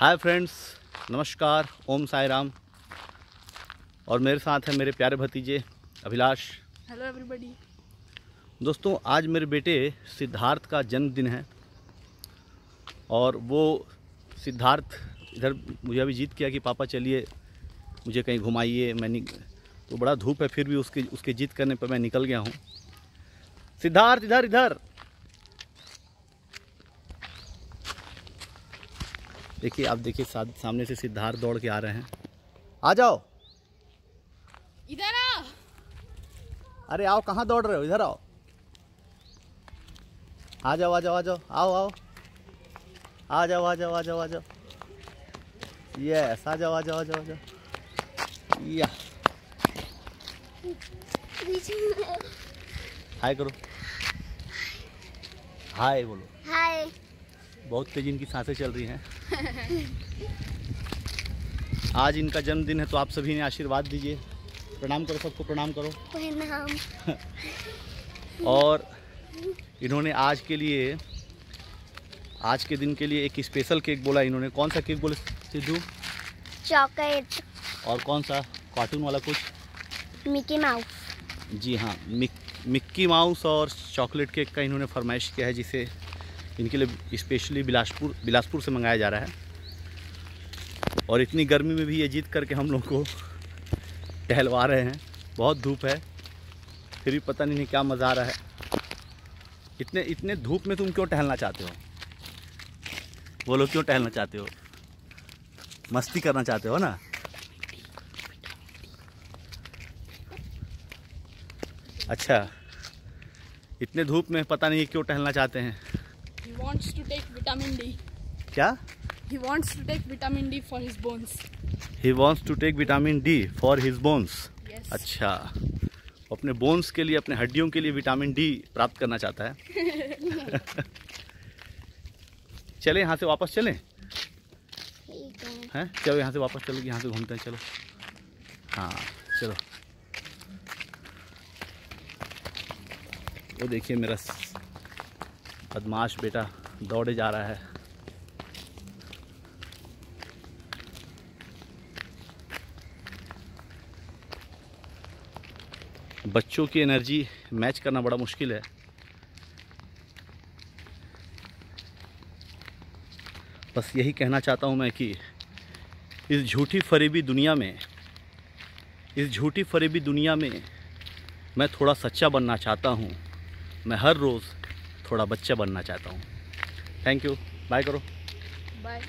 Hi friends, नमस्कार, ओम साई राम। और मेरे साथ है मेरे प्यारे भतीजे अभिलाष। Hello everybody. दोस्तों, आज मेरे बेटे सिद्धार्थ का जन्मदिन है और वो सिद्धार्थ इधर मुझे अभी जिद किया कि पापा चलिए मुझे कहीं घुमाइए। तो बड़ा धूप है, फिर भी उसके जिद करने पर मैं निकल गया हूँ। सिद्धार्थ इधर इधर देखिए, आप देखिए सामने से सिद्धार्थ दौड़ के आ रहे हैं। आ जाओ, इधर आओ। अरे आओ, कहाँ दौड़ रहे हो? इधर आओ, आ जाओ आ जाओ आ जाओ, आओ आओ, आ जाओ आ जाओ आ जाओ आ जाओ, यस, आ जाओ आ जाओ आ जाओ आ जाओ, या हाय करो, हाय बोलो। हाय। बहुत तेज इनकी सांसें चल रही हैं। आज इनका जन्मदिन है तो आप सभी ने आशीर्वाद दीजिए। प्रणाम करो, सबको प्रणाम करो। प्रणाम। और इन्होंने आज के दिन के लिए एक स्पेशल केक बोला इन्होंने। कौन सा केक बोले सिद्धू? चॉकलेट। और कौन सा? कार्टून वाला कुछ? Mickey mouse. जी हाँ, मिक्की माउस और चॉकलेट केक का इन्होंने फरमाइश किया है, जिसे इनके लिए स्पेशली बिलासपुर से मंगाया जा रहा है। और इतनी गर्मी में भी ये जिद करके हम लोग को टहलवा रहे हैं। बहुत धूप है, फिर भी पता नहीं क्या मज़ा आ रहा है। इतने धूप में तुम क्यों टहलना चाहते हो? बोलो, क्यों टहलना चाहते हो? मस्ती करना चाहते हो ना? अच्छा, इतने धूप में पता नहीं क्यों टहलना चाहते हैं। He wants to take vitamin D. क्या? He wants to take vitamin D for his bones. He wants to take vitamin D for his bones. Yes. अच्छा, अपने बोन्स के लिए, अपने हड्डियों के लिए विटामिन डी प्राप्त करना चाहता है। चले यहाँ से वापस चलें? ठीक है। हैं? चलो यहाँ से वापस चलो, यहाँ से घूमते हैं। चलो, हाँ चलो। वो देखिए मेरा बदमाश बेटा दौड़े जा रहा है। बच्चों की एनर्जी मैच करना बड़ा मुश्किल है। बस यही कहना चाहता हूँ मैं कि इस झूठी फरेबी दुनिया में मैं थोड़ा सच्चा बनना चाहता हूँ। मैं हर रोज़ थोड़ा बच्चा बनना चाहता हूँ। थैंक यू, बाय करो। Bye.